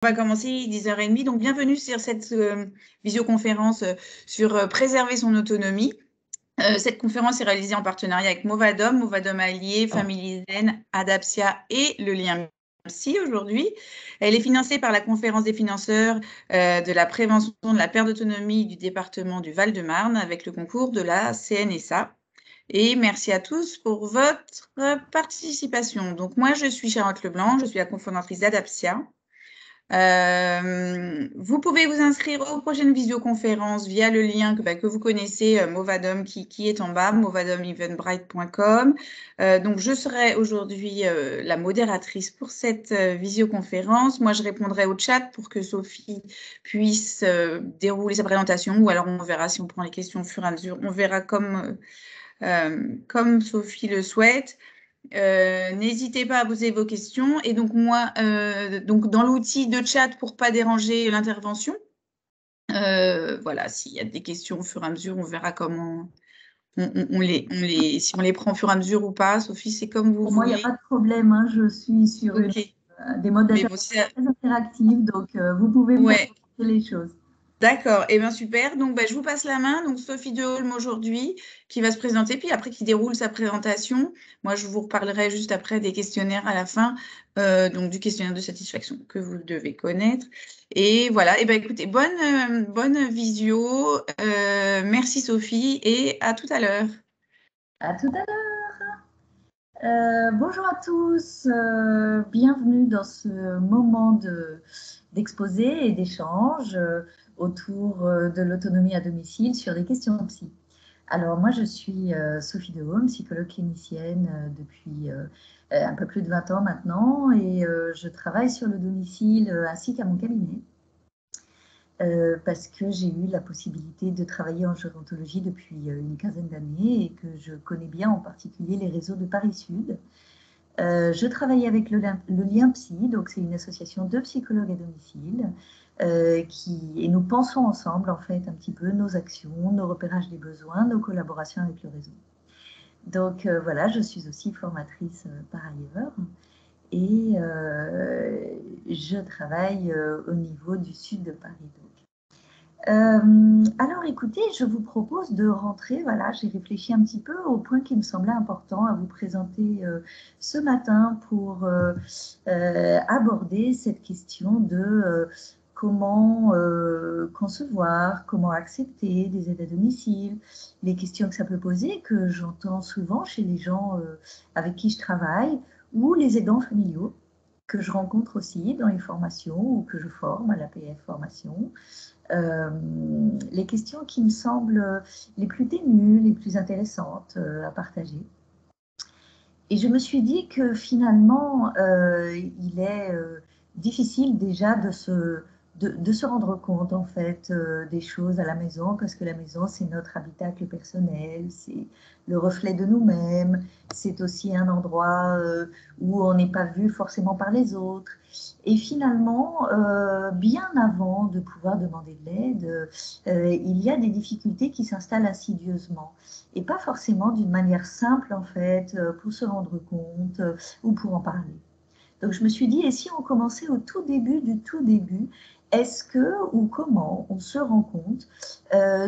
On va commencer 10h30. Donc, bienvenue sur cette visioconférence sur préserver son autonomie. Cette conférence est réalisée en partenariat avec Movadom, Movadom Allié, Family Zen, Adaptia et le lien Psy aujourd'hui. Elle est financée par la conférence des financeurs de la prévention de la perte d'autonomie du département du Val-de-Marne avec le concours de la CNSA. Et merci à tous pour votre participation. Donc, moi, je suis Charlotte Leblanc, je suis la cofondatrice d'Adaptia. Vous pouvez vous inscrire aux prochaines visioconférences via le lien que vous connaissez, Movadom, qui est en bas, movadomeventbrite.com. Donc, je serai aujourd'hui la modératrice pour cette visioconférence. Moi, je répondrai au chat pour que Sophie puisse dérouler sa présentation, ou alors on verra si on prend les questions au fur et à mesure. On verra comme Sophie le souhaite. N'hésitez pas à poser vos questions. Et donc, moi, dans l'outil de chat pour ne pas déranger l'intervention, voilà, s'il y a des questions au fur et à mesure, on verra comment si on les prend au fur et à mesure ou pas. Sophie, c'est comme vous Pour moi, il n'y a voulez. pas de problème, hein. Je suis sur des modes Mais bon, très interactifs, donc vous pouvez me faire ouais. comprendre les choses. D'accord, et bien super. Donc, je vous passe la main. Donc, Sophie Deholm aujourd'hui qui va se présenter, puis après qui déroule sa présentation. Moi, je vous reparlerai juste après des questionnaires à la fin, donc du questionnaire de satisfaction que vous devez connaître. Et voilà, et bien écoutez, bonne visio. Merci Sophie et à tout à l'heure. À tout à l'heure. Bonjour à tous. Bienvenue dans ce moment d'exposé et d'échange autour de l'autonomie à domicile sur les questions psy. Alors moi, je suis Sophie Deholm, psychologue clinicienne depuis un peu plus de 20 ans maintenant, et je travaille sur le domicile ainsi qu'à mon cabinet. Parce que j'ai eu la possibilité de travailler en gérontologie depuis une quinzaine d'années et que je connais bien en particulier les réseaux de Paris Sud. Je travaille avec le lien Psy, donc c'est une association de psychologues à domicile, et nous pensons ensemble en fait un petit peu nos actions, nos repérages des besoins, nos collaborations avec le réseau. Donc voilà, je suis aussi formatrice par ailleurs et je travaille au niveau du sud de Paris. Alors écoutez, je vous propose de rentrer, voilà, j'ai réfléchi un petit peu au point qui me semblait important à vous présenter ce matin pour aborder cette question de comment concevoir, comment accepter des aides à domicile, les questions que ça peut poser, que j'entends souvent chez les gens avec qui je travaille, ou les aidants familiaux, que je rencontre aussi dans les formations ou que je forme à l'APF Formation. Les questions qui me semblent les plus ténues, les plus intéressantes à partager. Et je me suis dit que finalement, il est difficile déjà de se rendre compte en fait des choses à la maison, parce que la maison, c'est notre habitacle personnel, c'est le reflet de nous-mêmes, c'est aussi un endroit où on n'est pas vu forcément par les autres. Et finalement, bien avant de pouvoir demander de l'aide, il y a des difficultés qui s'installent insidieusement et pas forcément d'une manière simple en fait pour se rendre compte ou pour en parler. Donc je me suis dit, et si on commençait au tout début du tout début, est-ce que ou comment on se rend compte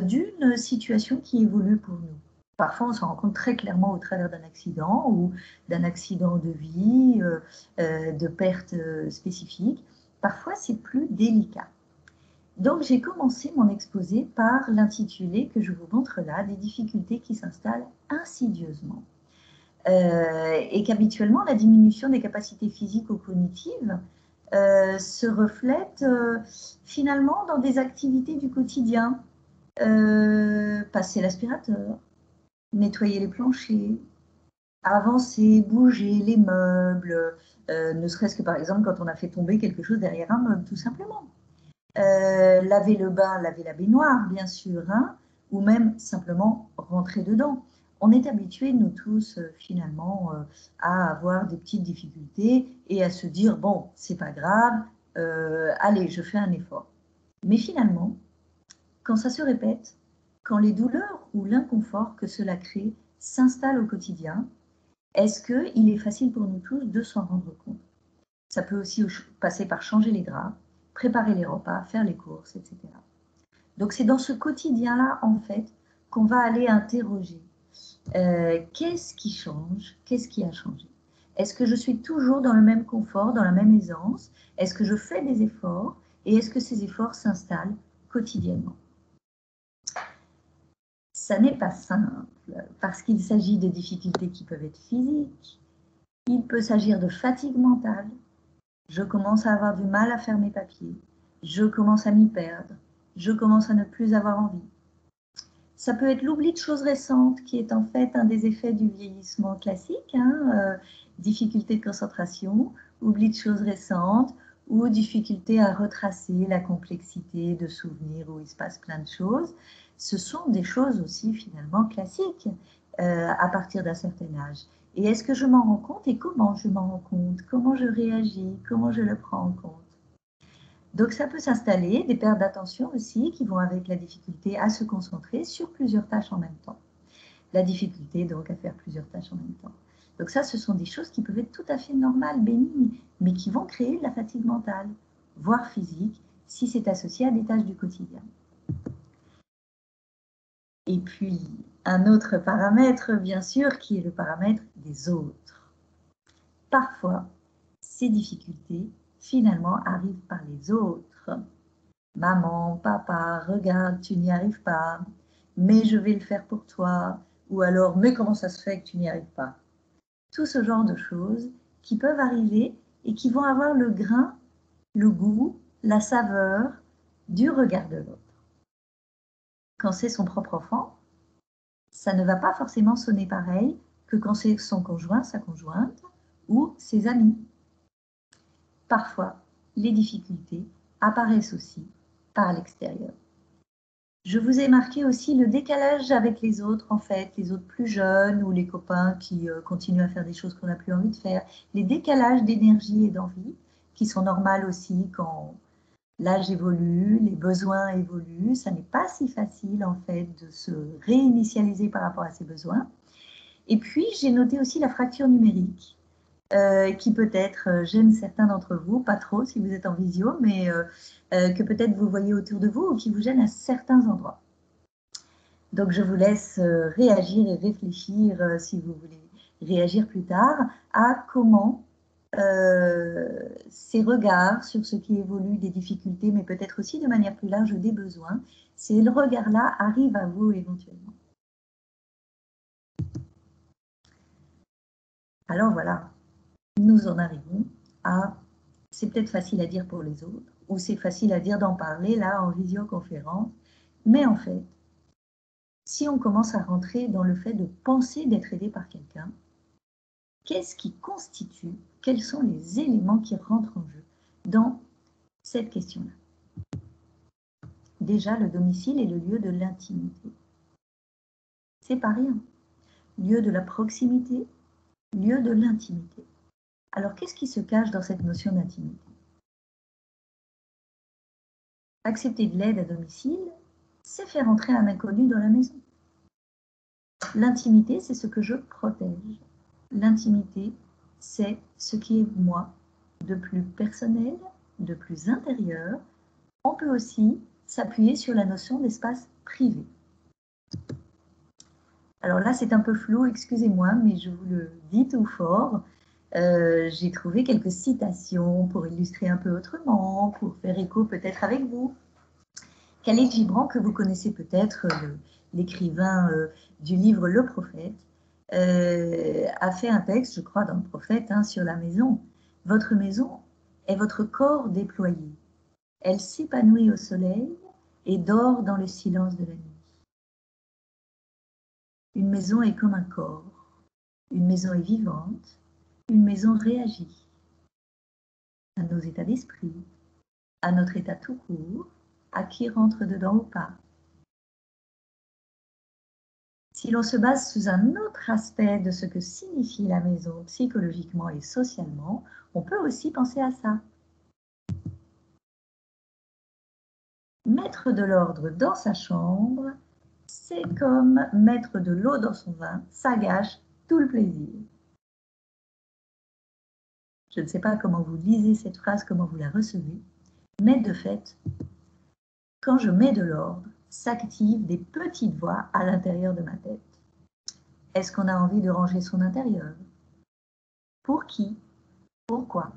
d'une situation qui évolue pour nous? Parfois, on se rend compte très clairement au travers d'un accident ou d'un accident de vie, de perte spécifique. Parfois, c'est plus délicat. Donc, j'ai commencé mon exposé par l'intitulé que je vous montre là, des difficultés qui s'installent insidieusement. Et qu'habituellement, la diminution des capacités physiques ou cognitives se reflète finalement dans des activités du quotidien. Passer l'aspirateur, nettoyer les planchers, avancer, bouger les meubles, ne serait-ce que par exemple quand on a fait tomber quelque chose derrière un meuble, tout simplement. Laver le bain, laver la baignoire, bien sûr, hein, ou même simplement rentrer dedans. On est habitués, nous tous, finalement, à avoir des petites difficultés et à se dire, bon, c'est pas grave, allez, je fais un effort. Mais finalement, quand ça se répète, quand les douleurs ou l'inconfort que cela crée s'installent au quotidien, est-ce qu'il est facile pour nous tous de s'en rendre compte? Ça peut aussi passer par changer les draps, préparer les repas, faire les courses, etc. Donc c'est dans ce quotidien-là, en fait, qu'on va aller interroger. Qu'est-ce qui change? Qu'est-ce qui a changé? Est-ce que je suis toujours dans le même confort, dans la même aisance? Est-ce que je fais des efforts? Et est-ce que ces efforts s'installent quotidiennement? Ça n'est pas simple, parce qu'il s'agit de difficultés qui peuvent être physiques. Il peut s'agir de fatigue mentale. Je commence à avoir du mal à faire mes papiers. Je commence à m'y perdre. Je commence à ne plus avoir envie. Ça peut être l'oubli de choses récentes, qui est en fait un des effets du vieillissement classique, difficulté de concentration, oubli de choses récentes, ou difficulté à retracer la complexité de souvenirs où il se passe plein de choses. Ce sont des choses aussi finalement classiques à partir d'un certain âge. Et est-ce que je m'en rends compte et comment je m'en rends compte? Comment je réagis? Comment je le prends en compte? Donc ça peut s'installer, des pertes d'attention aussi qui vont avec la difficulté à se concentrer sur plusieurs tâches en même temps. La difficulté donc à faire plusieurs tâches en même temps. Donc ça, ce sont des choses qui peuvent être tout à fait normales, bénignes, mais qui vont créer de la fatigue mentale, voire physique, si c'est associé à des tâches du quotidien. Et puis, un autre paramètre, bien sûr, qui est le paramètre des autres. Parfois, ces difficultés, finalement, arrivent par les autres. Maman, papa, regarde, tu n'y arrives pas, mais je vais le faire pour toi. Ou alors, mais comment ça se fait que tu n'y arrives pas? Tout ce genre de choses qui peuvent arriver et qui vont avoir le grain, le goût, la saveur du regard de l'autre. Quand c'est son propre enfant, ça ne va pas forcément sonner pareil que quand c'est son conjoint, sa conjointe ou ses amis. Parfois, les difficultés apparaissent aussi par l'extérieur. Je vous ai marqué aussi le décalage avec les autres, en fait, les autres plus jeunes ou les copains qui continuent à faire des choses qu'on n'a plus envie de faire. Les décalages d'énergie et d'envie qui sont normales aussi quand l'âge évolue, les besoins évoluent. Ça n'est pas si facile, en fait, de se réinitialiser par rapport à ses besoins. Et puis, j'ai noté aussi la fracture numérique. Qui peut-être gêne certains d'entre vous, pas trop si vous êtes en visio, mais que peut-être vous voyez autour de vous ou qui vous gêne à certains endroits. Donc je vous laisse réagir et réfléchir, si vous voulez réagir plus tard, à comment ces regards sur ce qui évolue, des difficultés, mais peut-être aussi de manière plus large des besoins, ces regards-là arrivent à vous éventuellement. Alors voilà, nous en arrivons à, c'est peut-être facile à dire pour les autres, ou c'est facile à dire d'en parler là en visioconférence, mais en fait, si on commence à rentrer dans le fait de penser d'être aidé par quelqu'un, qu'est-ce qui constitue, quels sont les éléments qui rentrent en jeu dans cette question-là? Déjà, le domicile est le lieu de l'intimité. C'est pas rien. Lieu de la proximité, lieu de l'intimité. Alors, qu'est-ce qui se cache dans cette notion d'intimité? Accepter de l'aide à domicile, c'est faire entrer un inconnu dans la maison. L'intimité, c'est ce que je protège. L'intimité, c'est ce qui est moi, de plus personnel, de plus intérieur. On peut aussi s'appuyer sur la notion d'espace privé. Alors là, c'est un peu flou, excusez-moi, mais je vous le dis tout fort. J'ai trouvé quelques citations pour illustrer un peu autrement, pour faire écho peut-être avec vous. Khalil Gibran, que vous connaissez peut-être, l'écrivain du livre Le Prophète, a fait un texte, je crois, dans Le Prophète, sur la maison. Votre maison est votre corps déployé. Elle s'épanouit au soleil et dort dans le silence de la nuit. Une maison est comme un corps. Une maison est vivante. Une maison réagit à nos états d'esprit, à notre état tout court, à qui rentre dedans ou pas. Si l'on se base sous un autre aspect de ce que signifie la maison psychologiquement et socialement, on peut aussi penser à ça. Mettre de l'ordre dans sa chambre, c'est comme mettre de l'eau dans son vin, ça gâche tout le plaisir. Je ne sais pas comment vous lisez cette phrase, comment vous la recevez, Mais de fait, quand je mets de l'ordre, s'activent des petites voix à l'intérieur de ma tête. Est-ce qu'on a envie de ranger son intérieur? Pour qui? Pourquoi?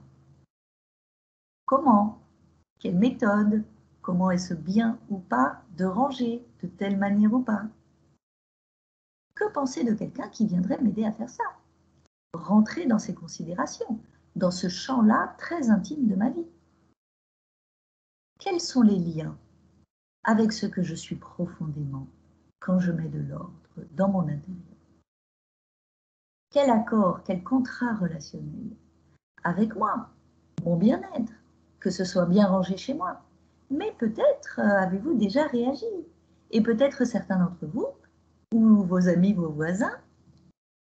Comment? Quelle méthode? Comment est-ce bien ou pas de ranger de telle manière ou pas? Que penser de quelqu'un qui viendrait m'aider à faire ça? Rentrer dans ces considérations, dans ce champ-là très intime de ma vie. Quels sont les liens avec ce que je suis profondément quand je mets de l'ordre dans mon intérieur? Quel accord, quel contrat relationnel avec moi, mon bien-être, que ce soit bien rangé chez moi. Mais peut-être avez-vous déjà réagi. Et peut-être certains d'entre vous, ou vos amis, vos voisins,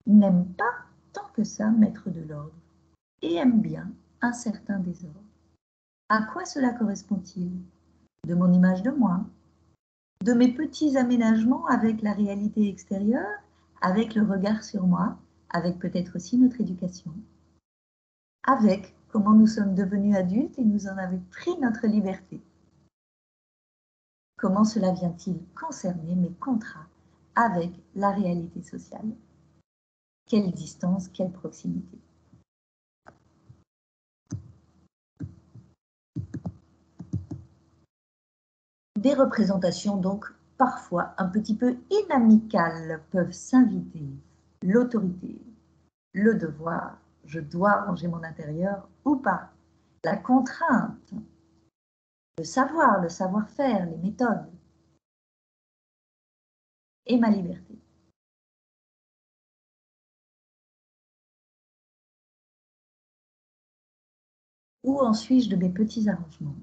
n'aiment pas tant que ça mettre de l'ordre et aiment bien un certain désordre. À quoi cela correspond-il? De mon image de moi, de mes petits aménagements avec la réalité extérieure, avec le regard sur moi, avec peut-être aussi notre éducation, avec comment nous sommes devenus adultes et nous en avons pris notre liberté. Comment cela vient-il concerner mes contrats avec la réalité sociale? Quelle distance, quelle proximité? Des représentations donc parfois un petit peu inamicales peuvent s'inviter. L'autorité, le devoir, je dois ranger mon intérieur ou pas, la contrainte, le savoir-faire, les méthodes et ma liberté. Où en suis-je de mes petits arrangements?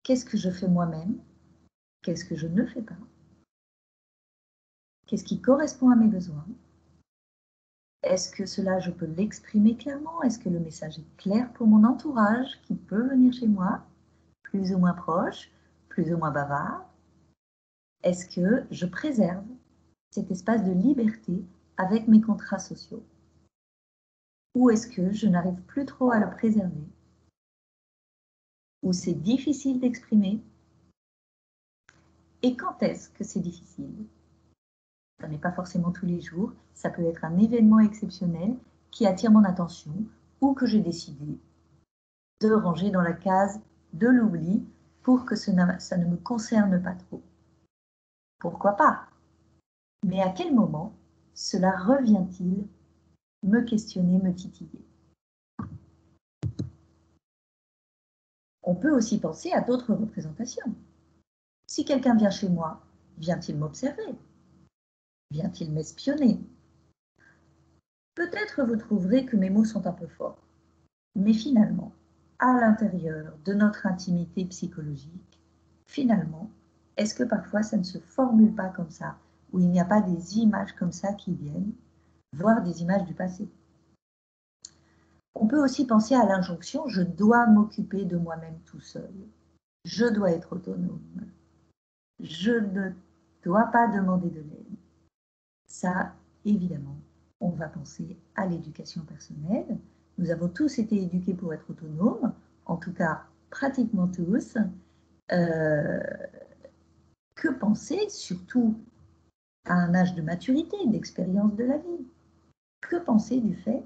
Qu'est-ce que je fais moi-même? Qu'est-ce que je ne fais pas? Qu'est-ce qui correspond à mes besoins? Est-ce que cela, je peux l'exprimer clairement? Est-ce que le message est clair pour mon entourage qui peut venir chez moi, plus ou moins proche, plus ou moins bavard? Est-ce que je préserve cet espace de liberté avec mes contrats sociaux? Ou est-ce que je n'arrive plus trop à le préserver? Ou c'est difficile d'exprimer? Et quand est-ce que c'est difficile? Ça n'est pas forcément tous les jours, ça peut être un événement exceptionnel qui attire mon attention ou que j'ai décidé de ranger dans la case de l'oubli pour que ça ne me concerne pas trop. Pourquoi pas? Mais à quel moment cela revient-il me questionner, me titiller? On peut aussi penser à d'autres représentations. Si quelqu'un vient chez moi, vient-il m'observer? Vient-il m'espionner? Peut-être vous trouverez que mes mots sont un peu forts, mais finalement, à l'intérieur de notre intimité psychologique, finalement, est-ce que parfois ça ne se formule pas comme ça, où il n'y a pas des images comme ça qui viennent, voire des images du passé? On peut aussi penser à l'injonction « je dois m'occuper de moi-même tout seul ». Je dois être autonome. Je ne dois pas demander de l'aide. Ça, évidemment, on va penser à l'éducation personnelle. Nous avons tous été éduqués pour être autonomes, en tout cas pratiquement tous. Que penser, surtout à un âge de maturité, d'expérience de la vie? Que penser du fait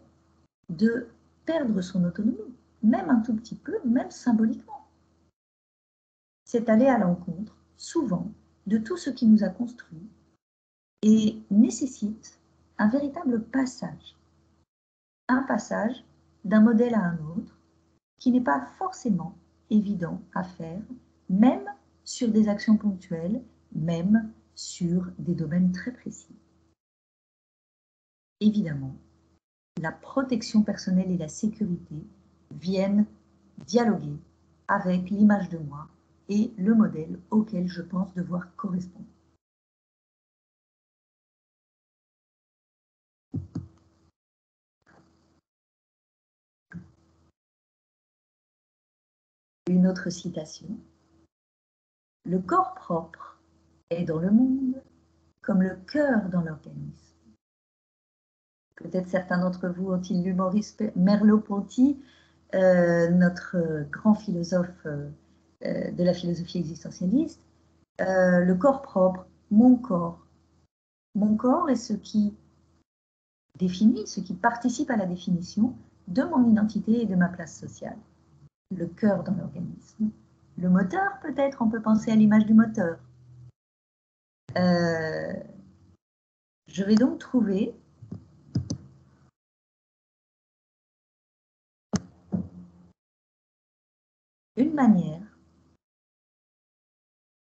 de perdre son autonomie, même un tout petit peu, même symboliquement? C'est aller à l'encontre, souvent, de tout ce qui nous a construits et nécessite un véritable passage. Un passage d'un modèle à un autre qui n'est pas forcément évident à faire, même sur des actions ponctuelles, même sur des domaines très précis. Évidemment, la protection personnelle et la sécurité viennent dialoguer avec l'image de moi et le modèle auquel je pense devoir correspondre. Une autre citation. Le corps propre est dans le monde comme le cœur dans l'organisme. Peut-être certains d'entre vous ont-ils lu Maurice Merleau-Ponty, notre grand philosophe de la philosophie existentialiste, le corps propre, mon corps. Mon corps est ce qui définit, ce qui participe à la définition de mon identité et de ma place sociale. Le cœur dans l'organisme. Le moteur, peut-être, on peut penser à l'image du moteur. Je vais donc trouver une manière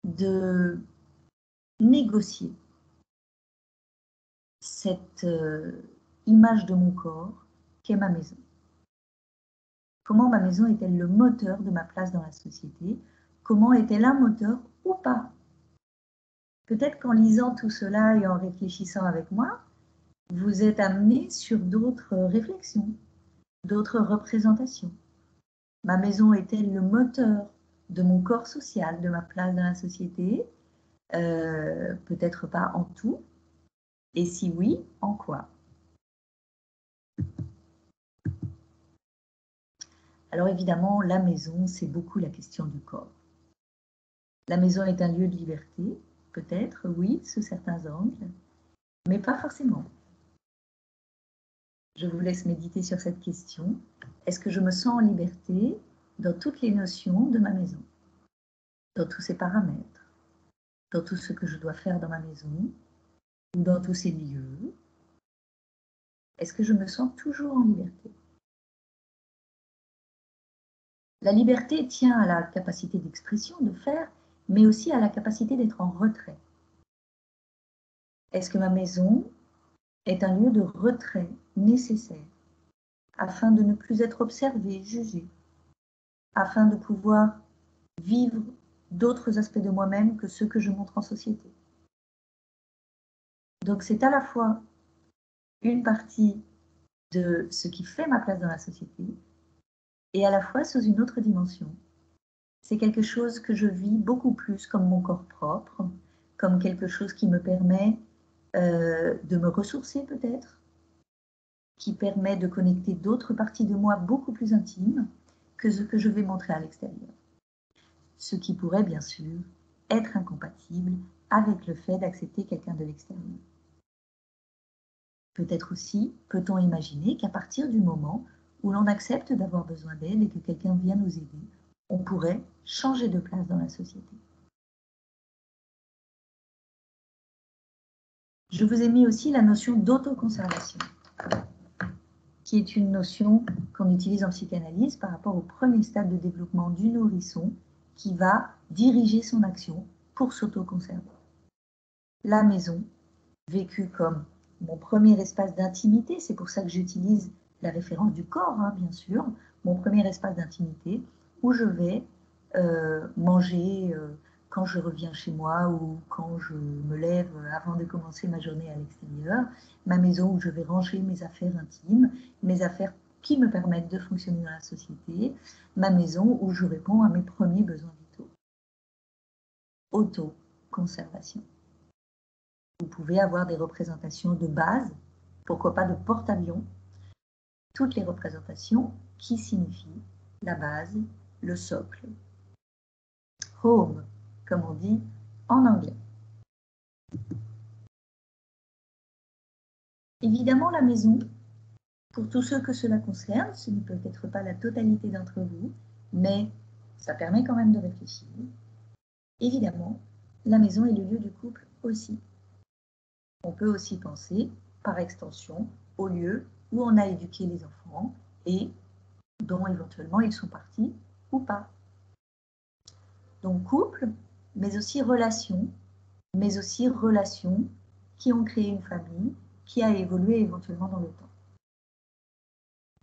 de négocier cette image de mon corps qu'est ma maison. Comment ma maison est-elle le moteur de ma place dans la société? Comment est-elle un moteur ou pas? Peut-être qu'en lisant tout cela et en réfléchissant avec moi, vous êtes amené sur d'autres réflexions, d'autres représentations. Ma maison est-elle le moteur de mon corps social, de ma place dans la société? Peut-être pas en tout. Et si oui, en quoi? Alors évidemment, la maison, c'est beaucoup la question du corps. La maison est un lieu de liberté, peut-être, oui, sous certains angles, mais pas forcément. Je vous laisse méditer sur cette question. Est-ce que je me sens en liberté dans toutes les notions de ma maison, dans tous ses paramètres, dans tout ce que je dois faire dans ma maison ou dans tous ces lieux? Est-ce que je me sens toujours en liberté? La liberté tient à la capacité d'expression, de faire, mais aussi à la capacité d'être en retrait. Est-ce que ma maison est un lieu de retrait nécessaire afin de ne plus être observé, jugé, afin de pouvoir vivre d'autres aspects de moi-même que ceux que je montre en société? Donc c'est à la fois une partie de ce qui fait ma place dans la société et à la fois sous une autre dimension. C'est quelque chose que je vis beaucoup plus comme mon corps propre, comme quelque chose qui me permet de me ressourcer peut-être, qui permet de connecter d'autres parties de moi beaucoup plus intimes que ce que je vais montrer à l'extérieur. Ce qui pourrait bien sûr être incompatible avec le fait d'accepter quelqu'un de l'extérieur. Peut-être aussi peut-on imaginer qu'à partir du moment où l'on accepte d'avoir besoin d'aide et que quelqu'un vient nous aider, on pourrait changer de place dans la société. Je vous ai mis aussi la notion d'autoconservation, qui est une notion qu'on utilise en psychanalyse par rapport au premier stade de développement du nourrisson qui va diriger son action pour s'autoconserver. La maison, vécue comme mon premier espace d'intimité, c'est pour ça que j'utilise la référence du corps, hein, bien sûr, mon premier espace d'intimité où je vais manger quand je reviens chez moi ou quand je me lève avant de commencer ma journée à l'extérieur, ma maison où je vais ranger mes affaires intimes, mes affaires qui me permettent de fonctionner dans la société, ma maison où je réponds à mes premiers besoins vitaux. Auto-conservation. Vous pouvez avoir des représentations de base, pourquoi pas de porte-avions, toutes les représentations qui signifient la base, le socle. Home, comme on dit en anglais. Évidemment, la maison, pour tous ceux que cela concerne, ce n'est peut-être pas la totalité d'entre vous, mais ça permet quand même de réfléchir. Évidemment, la maison est le lieu du couple aussi. On peut aussi penser, par extension, au lieu où on a éduqué les enfants et dont éventuellement ils sont partis ou pas. Donc couple, mais aussi relations qui ont créé une famille, qui a évolué éventuellement dans le temps.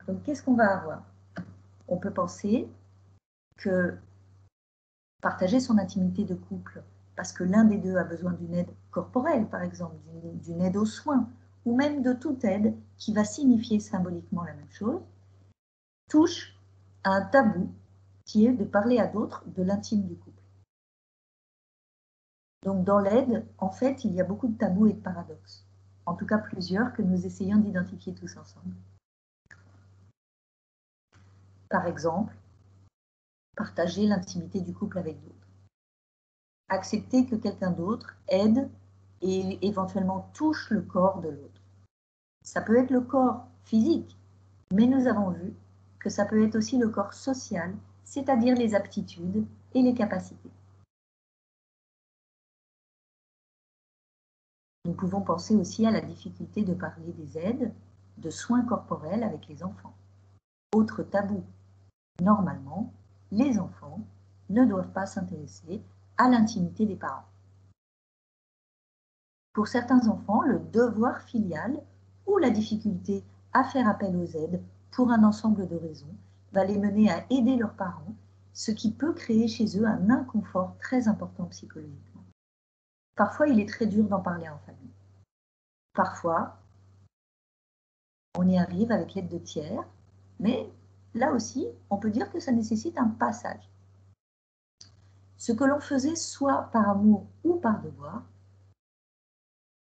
Donc qu'est-ce qu'on va avoir? On peut penser que partager son intimité de couple, parce que l'un des deux a besoin d'une aide corporelle, par exemple, d'une aide aux soins, ou même de toute aide qui va signifier symboliquement la même chose, touche à un tabou qui est de parler à d'autres de l'intime du couple. Donc dans l'aide, en fait, il y a beaucoup de tabous et de paradoxes. En tout cas plusieurs que nous essayons d'identifier tous ensemble. Par exemple, partager l'intimité du couple avec d'autres. Accepter que quelqu'un d'autre aide et éventuellement touche le corps de l'autre. Ça peut être le corps physique, mais nous avons vu que ça peut être aussi le corps social, c'est-à-dire les aptitudes et les capacités. Nous pouvons penser aussi à la difficulté de parler des aides, de soins corporels avec les enfants. Autre tabou, normalement, les enfants ne doivent pas s'intéresser à l'intimité des parents. Pour certains enfants, le devoir filial ou la difficulté à faire appel aux aides pour un ensemble de raisons va les mener à aider leurs parents, ce qui peut créer chez eux un inconfort très important psychologiquement. Parfois, il est très dur d'en parler en famille. Parfois, on y arrive avec l'aide de tiers, mais là aussi, on peut dire que ça nécessite un passage. Ce que l'on faisait soit par amour ou par devoir,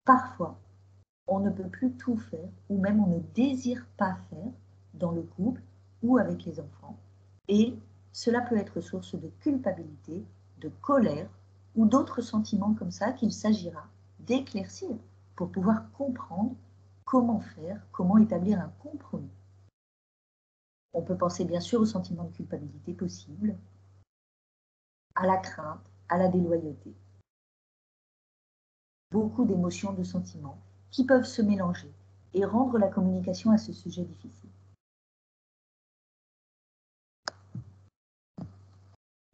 parfois, on ne peut plus tout faire, ou même on ne désire pas faire dans le couple ou avec les enfants. Et cela peut être source de culpabilité, de colère ou d'autres sentiments comme ça qu'il s'agira d'éclaircir pour pouvoir comprendre comment faire, comment établir un compromis. On peut penser bien sûr au sentiment de culpabilité possible, à la crainte, à la déloyauté. Beaucoup d'émotions, de sentiments qui peuvent se mélanger et rendre la communication à ce sujet difficile.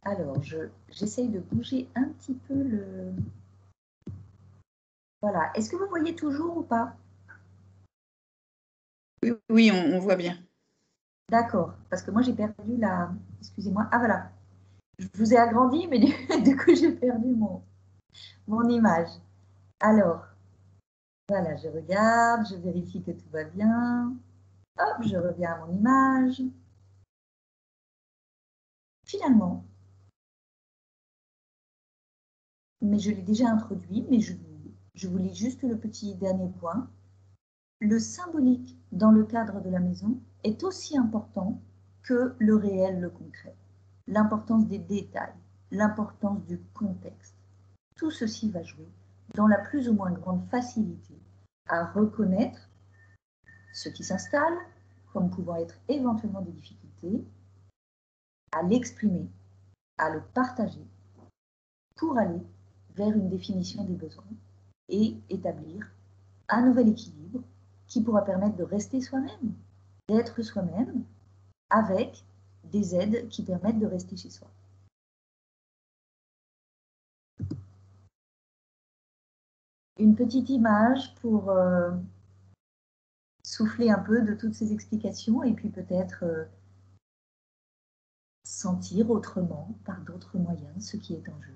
Alors, j'essaye de bouger un petit peu le... Voilà. Est-ce que vous voyez toujours ou pas? Oui, oui, on voit bien. D'accord, parce que moi j'ai perdu la... Excusez-moi. Ah voilà. Je vous ai agrandi, mais du coup j'ai perdu mon image. Alors, voilà, je regarde, je vérifie que tout va bien. Hop, je reviens à mon image. Finalement, mais je l'ai déjà introduit, mais je vous lis juste le petit dernier point. Le symbolique dans le cadre de la maison est aussi important que le réel, le concret. L'importance des détails, l'importance du contexte. Tout ceci va jouer dans la plus ou moins grande facilité à reconnaître ce qui s'installe comme pouvant être éventuellement des difficultés, à l'exprimer, à le partager pour aller vers une définition des besoins et établir un nouvel équilibre qui pourra permettre de rester soi-même, d'être soi-même avec des aides qui permettent de rester chez soi. Une petite image pour souffler un peu de toutes ces explications et puis peut-être sentir autrement, par d'autres moyens, ce qui est en jeu.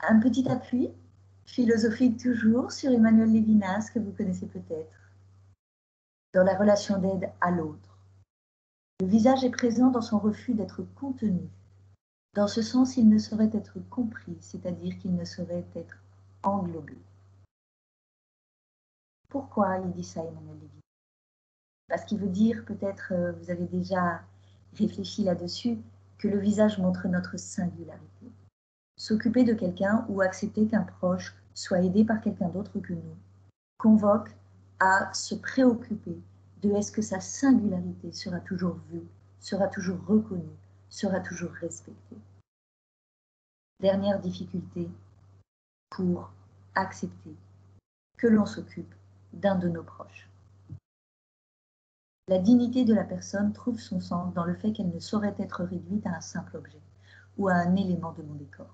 Un petit appui, philosophique toujours, sur Emmanuel Lévinas, que vous connaissez peut-être, dans la relation d'aide à l'autre. Le visage est présent dans son refus d'être contenu. Dans ce sens, il ne saurait être compris, c'est-à-dire qu'il ne saurait être englobé. Pourquoi il dit ça, Emmanuel Lévinas? Parce qu'il veut dire, peut-être vous avez déjà réfléchi là-dessus, que le visage montre notre singularité. S'occuper de quelqu'un ou accepter qu'un proche soit aidé par quelqu'un d'autre que nous convoque à se préoccuper de est-ce que sa singularité sera toujours vue, sera toujours reconnue, sera toujours respectée. Dernière difficulté pour accepter que l'on s'occupe d'un de nos proches. La dignité de la personne trouve son sens dans le fait qu'elle ne saurait être réduite à un simple objet ou à un élément de mon décor.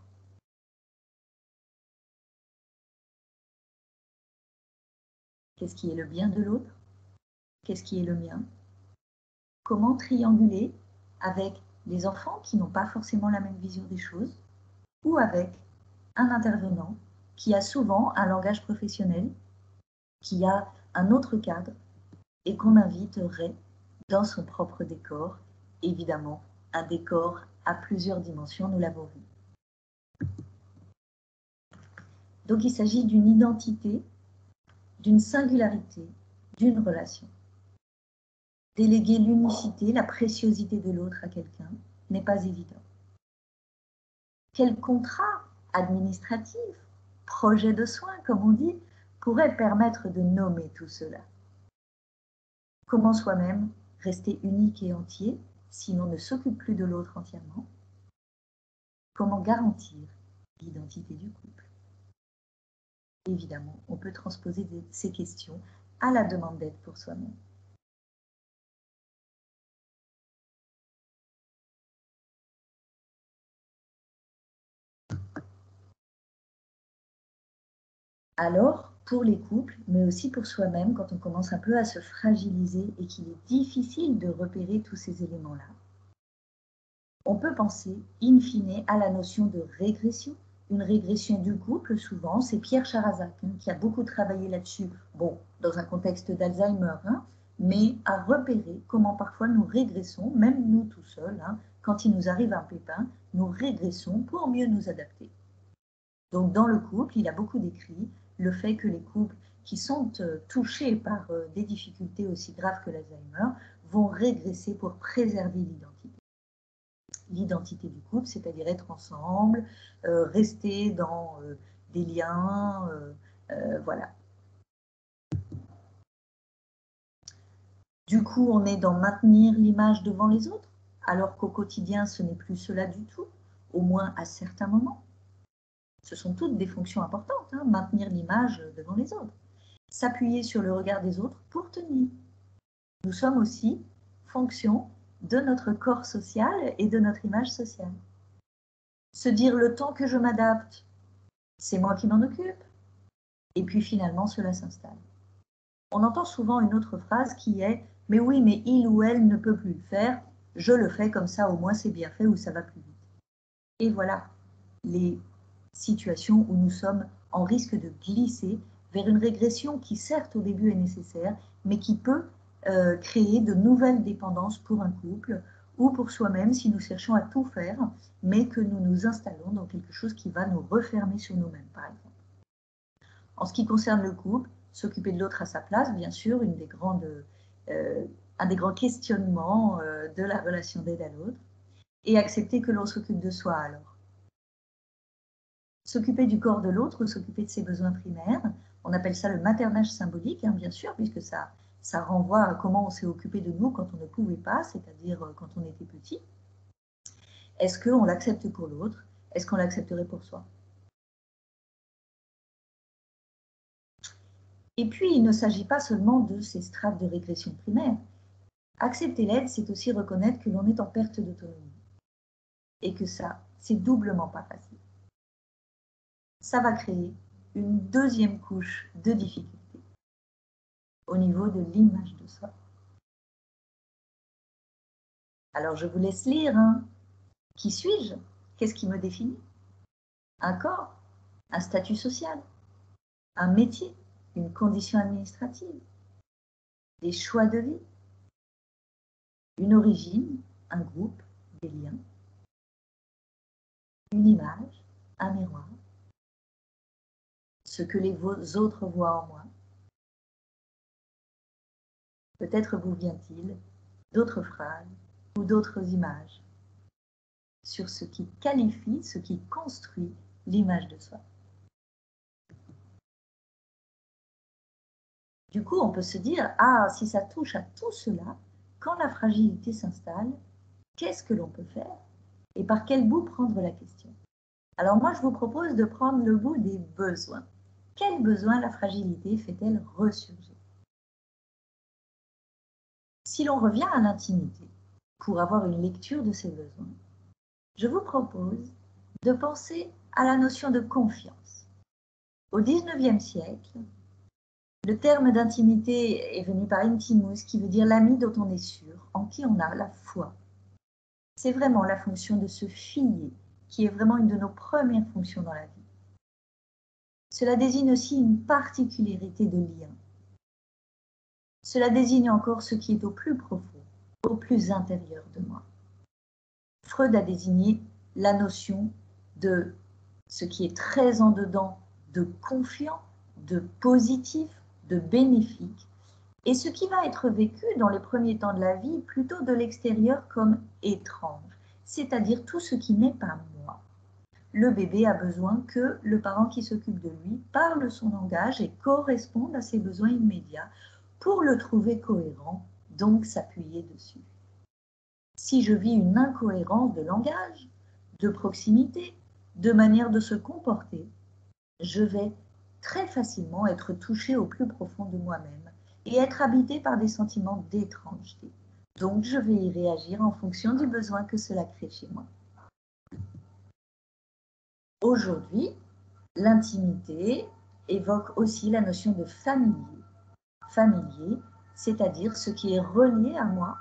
Qu'est-ce qui est le bien de l'autre? Qu'est-ce qui est le mien? Comment trianguler avec les enfants qui n'ont pas forcément la même vision des choses ou avec un intervenant qui a souvent un langage professionnel, qui a un autre cadre et qu'on inviterait dans son propre décor, évidemment un décor à plusieurs dimensions, nous l'avons vu. Donc il s'agit d'une identité, d'une singularité, d'une relation. Déléguer l'unicité, la préciosité de l'autre à quelqu'un n'est pas évident. Quel contrat administratif, projet de soins, comme on dit, pourrait permettre de nommer tout cela? Comment soi-même rester unique et entier si l'on ne s'occupe plus de l'autre entièrement? Comment garantir l'identité du couple? Évidemment, on peut transposer ces questions à la demande d'aide pour soi-même. Alors, pour les couples, mais aussi pour soi-même, quand on commence un peu à se fragiliser et qu'il est difficile de repérer tous ces éléments-là, on peut penser, in fine, à la notion de régression. Une régression du couple, souvent, c'est Pierre Charazac qui a beaucoup travaillé là-dessus, bon, dans un contexte d'Alzheimer, mais à repérer comment parfois nous régressons, même nous tout seuls, quand il nous arrive un pépin, nous régressons pour mieux nous adapter. Donc dans le couple, il a beaucoup décrit le fait que les couples qui sont touchés par des difficultés aussi graves que l'Alzheimer vont régresser pour préserver l'identité. L'identité du couple, c'est-à-dire être ensemble, rester dans des liens, voilà. Du coup, on est dans maintenir l'image devant les autres, alors qu'au quotidien, ce n'est plus cela du tout, au moins à certains moments. Ce sont toutes des fonctions importantes, maintenir l'image devant les autres. S'appuyer sur le regard des autres pour tenir. Nous sommes aussi fonction de notre corps social et de notre image sociale. Se dire le temps que je m'adapte, c'est moi qui m'en occupe. Et puis finalement, cela s'installe. On entend souvent une autre phrase qui est « mais oui, mais il ou elle ne peut plus le faire, je le fais comme ça, au moins c'est bien fait ou ça va plus vite ». Et voilà les situations où nous sommes en risque de glisser vers une régression qui certes au début est nécessaire, mais qui peut créer de nouvelles dépendances pour un couple ou pour soi-même si nous cherchons à tout faire, mais que nous nous installons dans quelque chose qui va nous refermer sur nous-mêmes, par exemple. En ce qui concerne le couple, s'occuper de l'autre à sa place, bien sûr, un des grands questionnements de la relation d'aide à l'autre, et accepter que l'on s'occupe de soi alors. S'occuper du corps de l'autre, s'occuper de ses besoins primaires, on appelle ça le maternage symbolique, bien sûr, puisque ça renvoie à comment on s'est occupé de nous quand on ne pouvait pas, c'est-à-dire quand on était petit. Est-ce qu'on l'accepte pour l'autre? Est-ce qu'on l'accepterait pour soi? Et puis, il ne s'agit pas seulement de ces strates de régression primaire. Accepter l'aide, c'est aussi reconnaître que l'on est en perte d'autonomie. Et que ça, c'est doublement pas facile. Ça va créer une deuxième couche de difficultés au niveau de l'image de soi. Alors, je vous laisse lire. Qui suis-je? Qu'est-ce qui me définit? Un corps, un statut social, un métier, une condition administrative, des choix de vie, une origine, un groupe, des liens, une image, un miroir, ce que les autres voient en moi. Peut-être vous vient-il d'autres phrases ou d'autres images sur ce qui qualifie, ce qui construit l'image de soi. Du coup, on peut se dire, ah, si ça touche à tout cela, quand la fragilité s'installe, qu'est-ce que l'on peut faire et par quel bout prendre la question? Alors moi, je vous propose de prendre le bout des besoins. Quels besoins la fragilité fait-elle ressurgir? Si l'on revient à l'intimité, pour avoir une lecture de ces besoins, je vous propose de penser à la notion de confiance. Au XIXe siècle, le terme d'intimité est venu par intimus, qui veut dire l'ami dont on est sûr, en qui on a la foi. C'est vraiment la fonction de se fier, qui est vraiment une de nos premières fonctions dans la vie. Cela désigne aussi une particularité de lien. Cela désigne encore ce qui est au plus profond, au plus intérieur de moi. Freud a désigné la notion de ce qui est très en dedans de confiant, de positif, de bénéfique, et ce qui va être vécu dans les premiers temps de la vie plutôt de l'extérieur comme étrange, c'est-à-dire tout ce qui n'est pas moi. Le bébé a besoin que le parent qui s'occupe de lui parle son langage et corresponde à ses besoins immédiats pour le trouver cohérent, donc s'appuyer dessus. Si je vis une incohérence de langage, de proximité, de manière de se comporter, je vais très facilement être touchée au plus profond de moi-même et être habitée par des sentiments d'étrangeté. Donc, je vais y réagir en fonction du besoin que cela crée chez moi. Aujourd'hui, l'intimité évoque aussi la notion de familier. Familier, c'est-à-dire ce qui est relié à moi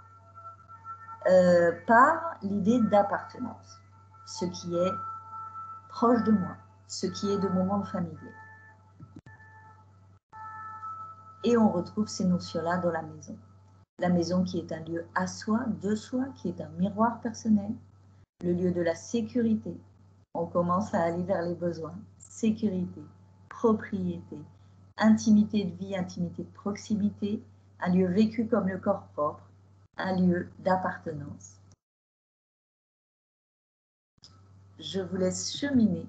par l'idée d'appartenance, ce qui est proche de moi, ce qui est de mon monde familier. Et on retrouve ces notions-là dans la maison. La maison qui est un lieu à soi, de soi, qui est un miroir personnel, le lieu de la sécurité. On commence à aller vers les besoins. Sécurité, propriété, intimité de vie, intimité de proximité, un lieu vécu comme le corps propre, un lieu d'appartenance. Je vous laisse cheminer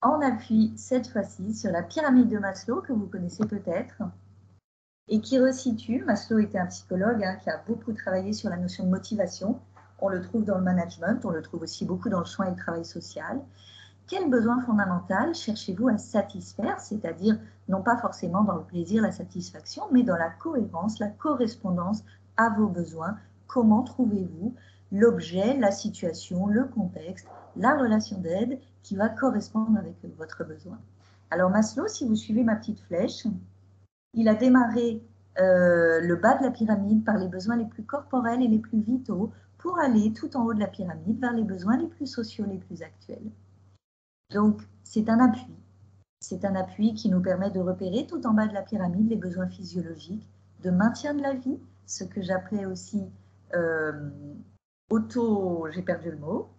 en appui cette fois-ci sur la pyramide de Maslow que vous connaissez peut-être et qui resitue, Maslow était un psychologue qui a beaucoup travaillé sur la notion de motivation, on le trouve dans le management, on le trouve aussi beaucoup dans le soin et le travail social. Quel besoin fondamental cherchez-vous à satisfaire, c'est-à-dire non pas forcément dans le plaisir, la satisfaction, mais dans la cohérence, la correspondance à vos besoins? Comment trouvez-vous l'objet, la situation, le contexte, la relation d'aide qui va correspondre avec votre besoin? Alors Maslow, si vous suivez ma petite flèche, il a démarré le bas de la pyramide par les besoins les plus corporels et les plus vitaux pour aller tout en haut de la pyramide vers les besoins les plus sociaux, les plus actuels. Donc, c'est un appui. C'est un appui qui nous permet de repérer tout en bas de la pyramide les besoins physiologiques, de maintien de la vie, ce que j'appelais aussi j'ai perdu le mot,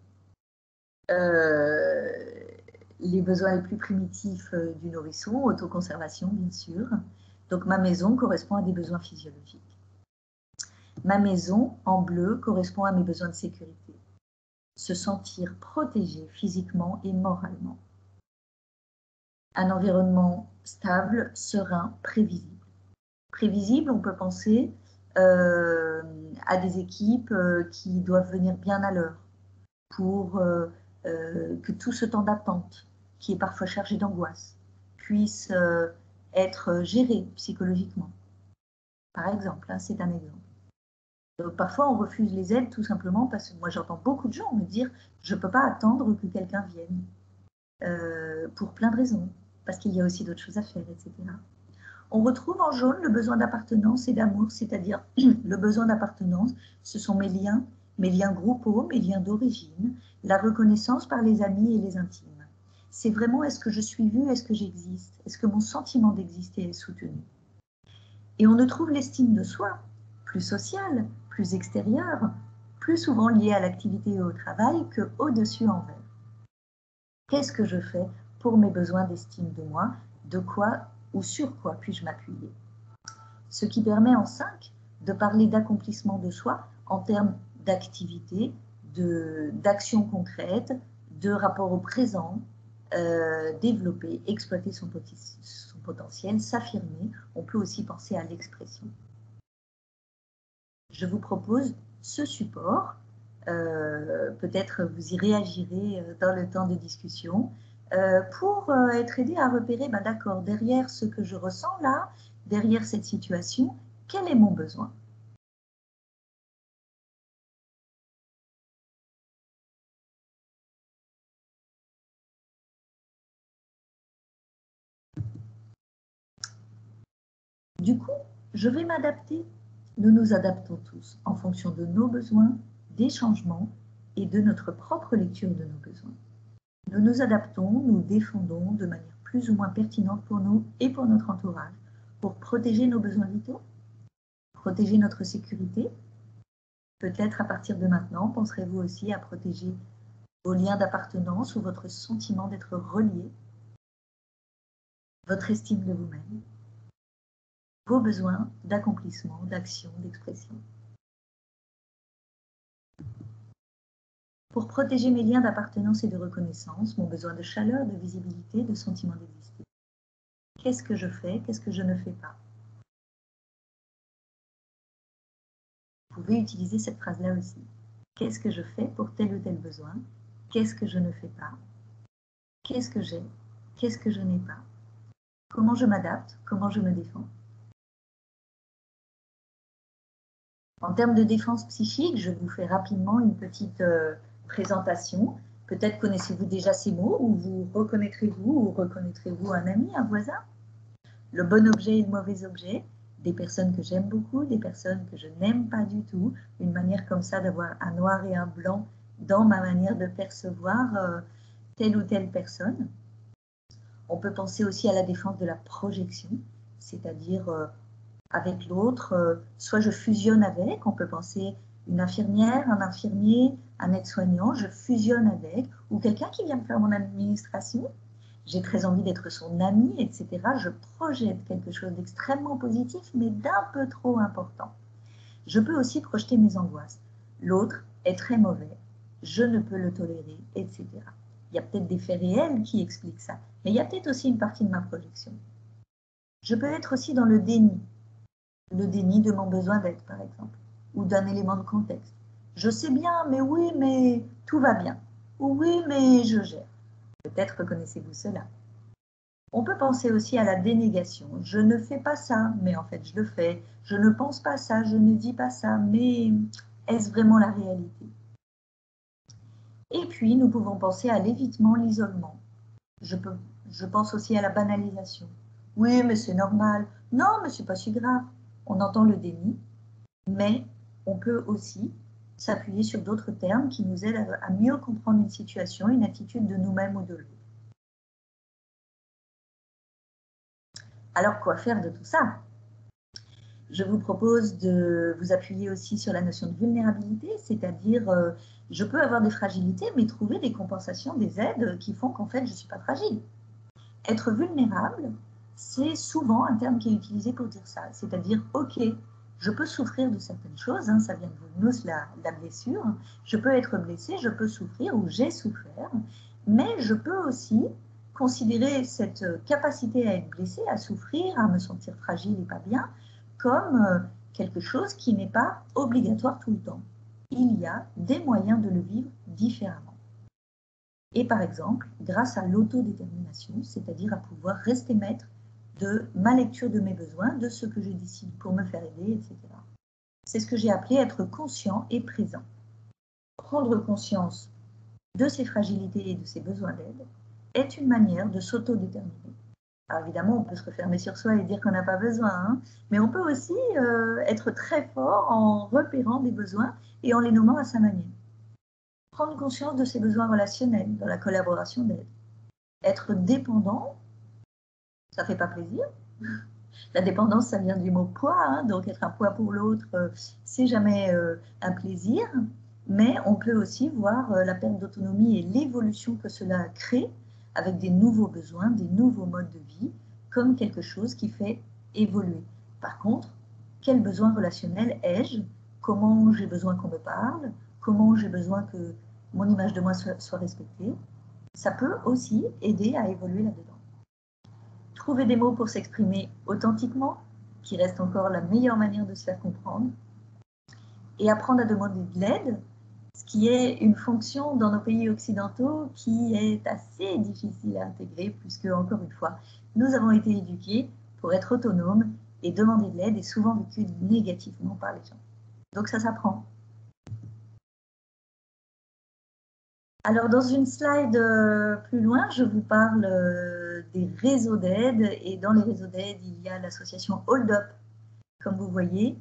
les besoins les plus primitifs du nourrisson, autoconservation bien sûr. Donc ma maison correspond à des besoins physiologiques. Ma maison, en bleu, correspond à mes besoins de sécurité. Se sentir protégé physiquement et moralement. Un environnement stable, serein, prévisible. Prévisible, on peut penser à des équipes qui doivent venir bien à l'heure pour que tout ce temps d'attente, qui est parfois chargé d'angoisse, puisse être géré psychologiquement. Par exemple, c'est un exemple. Donc, parfois, on refuse les aides tout simplement parce que moi, j'entends beaucoup de gens me dire « je ne peux pas attendre que quelqu'un vienne pour plein de raisons, parce qu'il y a aussi d'autres choses à faire, etc. » On retrouve en jaune le besoin d'appartenance et d'amour, c'est-à-dire le besoin d'appartenance, ce sont mes liens groupaux, mes liens d'origine, la reconnaissance par les amis et les intimes. C'est vraiment est-ce que je suis vue, est-ce que j'existe, est-ce que mon sentiment d'exister est soutenu. Et on ne trouve l'estime de soi plus sociale, plus extérieure, plus souvent liée à l'activité et au travail que au-dessus envers. Qu'est-ce que je fais pour mes besoins d'estime de moi? De quoi ou sur quoi puis-je m'appuyer? Ce qui permet en 5 de parler d'accomplissement de soi en termes d'activité, d'action concrète, de rapport au présent, développer, exploiter son potentiel, s'affirmer. On peut aussi penser à l'expression. Je vous propose ce support. Peut-être vous y réagirez dans le temps de discussion pour être aidé à repérer, d'accord, derrière ce que je ressens là, derrière cette situation, quel est mon besoin? Du coup, je vais m'adapter. Nous nous adaptons tous en fonction de nos besoins, des changements et de notre propre lecture de nos besoins. Nous nous adaptons, nous défendons de manière plus ou moins pertinente pour nous et pour notre entourage, pour protéger nos besoins vitaux, protéger notre sécurité. Peut-être à partir de maintenant, penserez-vous aussi à protéger vos liens d'appartenance ou votre sentiment d'être relié votre estime de vous-même, vos besoins d'accomplissement, d'action, d'expression. Pour protéger mes liens d'appartenance et de reconnaissance, mon besoin de chaleur, de visibilité, de sentiment d'exister. Qu'est-ce que je fais? Qu'est-ce que je ne fais pas? Vous pouvez utiliser cette phrase-là aussi. Qu'est-ce que je fais pour tel ou tel besoin? Qu'est-ce que je ne fais pas? Qu'est-ce que j'ai? Qu'est-ce que je n'ai pas? Comment je m'adapte? Comment je me défends? En termes de défense psychique, je vous fais rapidement une petite présentation. Peut-être connaissez-vous déjà ces mots, ou vous reconnaîtrez-vous un ami, un voisin? Le bon objet et le mauvais objet, des personnes que j'aime beaucoup, des personnes que je n'aime pas du tout, une manière comme ça d'avoir un noir et un blanc dans ma manière de percevoir telle ou telle personne. On peut penser aussi à la défense de la projection, c'est-à-dire avec l'autre, soit je fusionne avec, on peut penser une infirmière, un infirmier, un aide-soignant, je fusionne avec, ou quelqu'un qui vient me faire mon administration, j'ai très envie d'être son ami, etc. Je projette quelque chose d'extrêmement positif, mais d'un peu trop important. Je peux aussi projeter mes angoisses. L'autre est très mauvais, je ne peux le tolérer, etc. Il y a peut-être des faits réels qui expliquent ça, mais il y a peut-être aussi une partie de ma projection. Je peux être aussi dans le déni de mon besoin d'être, par exemple, ou d'un élément de contexte. Je sais bien, mais oui, mais tout va bien. Ou oui, mais je gère. Peut-être reconnaissez-vous cela. On peut penser aussi à la dénégation. Je ne fais pas ça, mais en fait je le fais. Je ne pense pas ça, je ne dis pas ça, mais est-ce vraiment la réalité? Et puis nous pouvons penser à l'évitement, l'isolement. Je pense aussi à la banalisation. Oui, mais c'est normal. Non, mais c'est pas si grave. On entend le déni, mais on peut aussi s'appuyer sur d'autres termes qui nous aident à mieux comprendre une situation, une attitude de nous-mêmes ou de l'autre. Alors, quoi faire de tout ça? Je vous propose de vous appuyer aussi sur la notion de vulnérabilité, c'est-à-dire je peux avoir des fragilités, mais trouver des compensations, des aides qui font qu'en fait, je ne suis pas fragile. Être vulnérable, c'est souvent un terme qui est utilisé pour dire ça, c'est-à-dire, ok, je peux souffrir de certaines choses, hein, ça vient de nous, la blessure, je peux être blessé, je peux souffrir ou j'ai souffert, mais je peux aussi considérer cette capacité à être blessé, à souffrir, à me sentir fragile et pas bien, comme quelque chose qui n'est pas obligatoire tout le temps. Il y a des moyens de le vivre différemment. Et par exemple, grâce à l'autodétermination, c'est-à-dire à pouvoir rester maître de ma lecture de mes besoins, de ce que je décide pour me faire aider, etc. C'est ce que j'ai appelé être conscient et présent. Prendre conscience de ses fragilités et de ses besoins d'aide est une manière de s'autodéterminer. Alors évidemment, on peut se refermer sur soi et dire qu'on n'a pas besoin, hein, mais on peut aussi être très fort en repérant des besoins et en les nommant à sa manière. Prendre conscience de ses besoins relationnels dans la collaboration d'aide. Être dépendant, ça ne fait pas plaisir. La dépendance, ça vient du mot poids, hein, donc être un poids pour l'autre, c'est jamais un plaisir, mais on peut aussi voir la perte d'autonomie et l'évolution que cela crée avec des nouveaux besoins, des nouveaux modes de vie, comme quelque chose qui fait évoluer. Par contre, quel besoin relationnel ai-je? Comment j'ai besoin qu'on me parle? Comment j'ai besoin que mon image de moi soit respectée? Ça peut aussi aider à évoluer là-dedans. Trouver des mots pour s'exprimer authentiquement, qui reste encore la meilleure manière de se faire comprendre, et apprendre à demander de l'aide, ce qui est une fonction dans nos pays occidentaux qui est assez difficile à intégrer, puisque, encore une fois, nous avons été éduqués pour être autonomes, et demander de l'aide est souvent vécu négativement par les gens. Donc ça s'apprend. Alors, dans une slide plus loin, je vous parle des réseaux d'aide. Et dans les réseaux d'aide, il y a l'association Hold Up, comme vous voyez,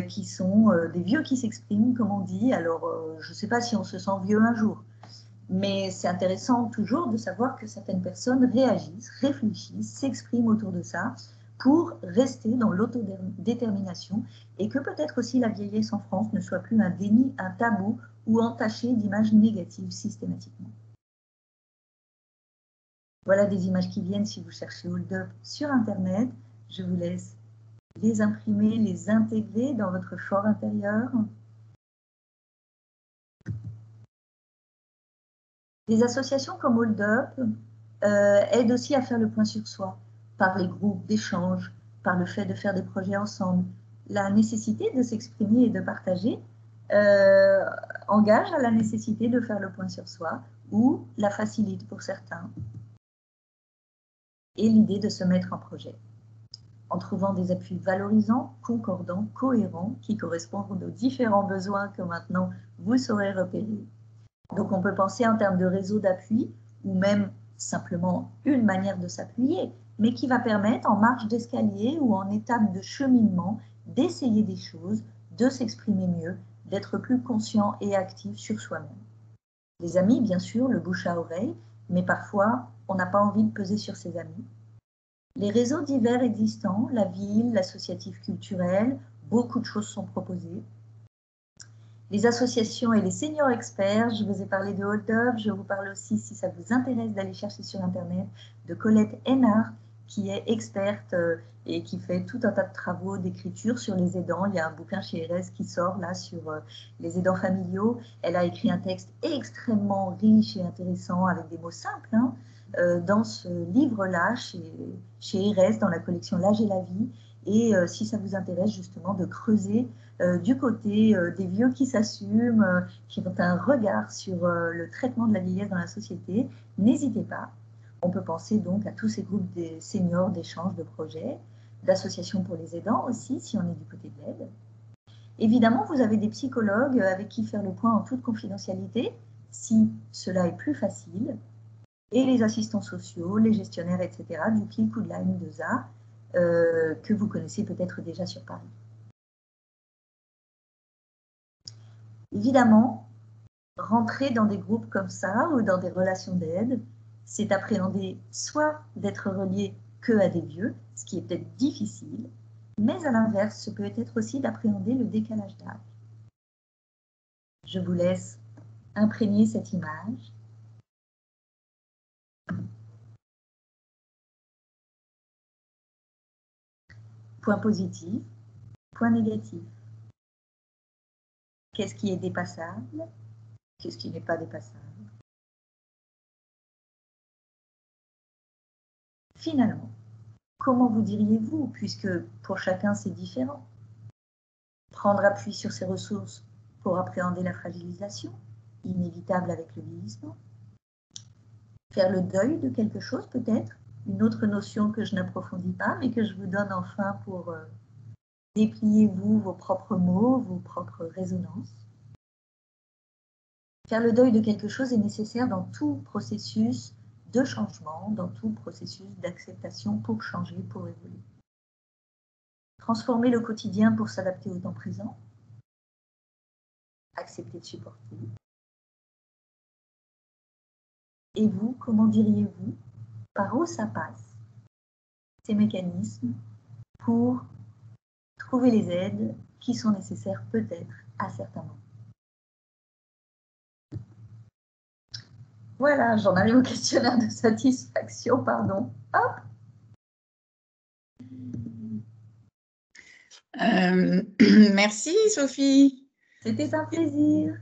qui sont des vieux qui s'expriment, comme on dit. Alors, je ne sais pas si on se sent vieux un jour, mais c'est intéressant toujours de savoir que certaines personnes réagissent, réfléchissent, s'expriment autour de ça pour rester dans l'autodétermination et que peut-être aussi la vieillesse en France ne soit plus un déni, un tabou ou entaché d'images négatives systématiquement. Voilà des images qui viennent si vous cherchez Hold Up sur Internet. Je vous laisse les imprimer, les intégrer dans votre fort intérieur. Les associations comme Hold Up aident aussi à faire le point sur soi, par les groupes d'échange, par le fait de faire des projets ensemble. La nécessité de s'exprimer et de partager engage à la nécessité de faire le point sur soi ou la facilite pour certains. Et l'idée de se mettre en projet, en trouvant des appuis valorisants, concordants, cohérents, qui correspondent aux différents besoins que maintenant vous saurez repérer. Donc on peut penser en termes de réseau d'appui, ou même simplement une manière de s'appuyer, mais qui va permettre en marche d'escalier ou en étape de cheminement d'essayer des choses, de s'exprimer mieux, d'être plus conscient et actif sur soi-même. Les amis, bien sûr, le bouche à oreille, mais parfois on n'a pas envie de peser sur ses amis. Les réseaux divers existants, la ville, l'associatif culturel, beaucoup de choses sont proposées. Les associations et les seniors experts, je vous ai parlé de Hold Up, je vous parle aussi, si ça vous intéresse d'aller chercher sur Internet, de Colette Hénard, qui est experte et qui fait tout un tas de travaux d'écriture sur les aidants. Il y a un bouquin chez RS qui sort là sur les aidants familiaux. Elle a écrit un texte extrêmement riche et intéressant avec des mots simples dans ce livre-là chez RS, dans la collection L'âge et la vie. Et si ça vous intéresse justement de creuser du côté des vieux qui s'assument, qui ont un regard sur le traitement de la vieillesse dans la société, n'hésitez pas. On peut penser donc à tous ces groupes des seniors, d'échanges, de projets, d'associations pour les aidants aussi, si on est du côté de l'aide. Évidemment, vous avez des psychologues avec qui faire le point en toute confidentialité, si cela est plus facile, et les assistants sociaux, les gestionnaires, etc., du CLIC ou de la M2A, que vous connaissez peut-être déjà sur Paris. Évidemment, rentrer dans des groupes comme ça ou dans des relations d'aide, c'est appréhender soit d'être relié que à des vieux, ce qui est peut-être difficile, mais à l'inverse, ce peut être aussi d'appréhender le décalage d'âge. Je vous laisse imprégner cette image. Point positif, point négatif. Qu'est-ce qui est dépassable? Qu'est-ce qui n'est pas dépassable? Finalement, comment vous diriez-vous, puisque pour chacun c'est différent? Prendre appui sur ses ressources pour appréhender la fragilisation, inévitable avec le vieillissement. Faire le deuil de quelque chose peut-être, une autre notion que je n'approfondis pas, mais que je vous donne enfin pour déplier vous vos propres mots, vos propres résonances. Faire le deuil de quelque chose est nécessaire dans tout processus de changement, dans tout processus d'acceptation pour changer, pour évoluer. Transformer le quotidien pour s'adapter au temps présent. Accepter de supporter. Et vous, comment diriez-vous, par où ça passe, ces mécanismes, pour trouver les aides qui sont nécessaires peut-être à certains moments? Voilà, j'en arrive au questionnaire de satisfaction, pardon. Hop. Merci Sophie. C'était un plaisir.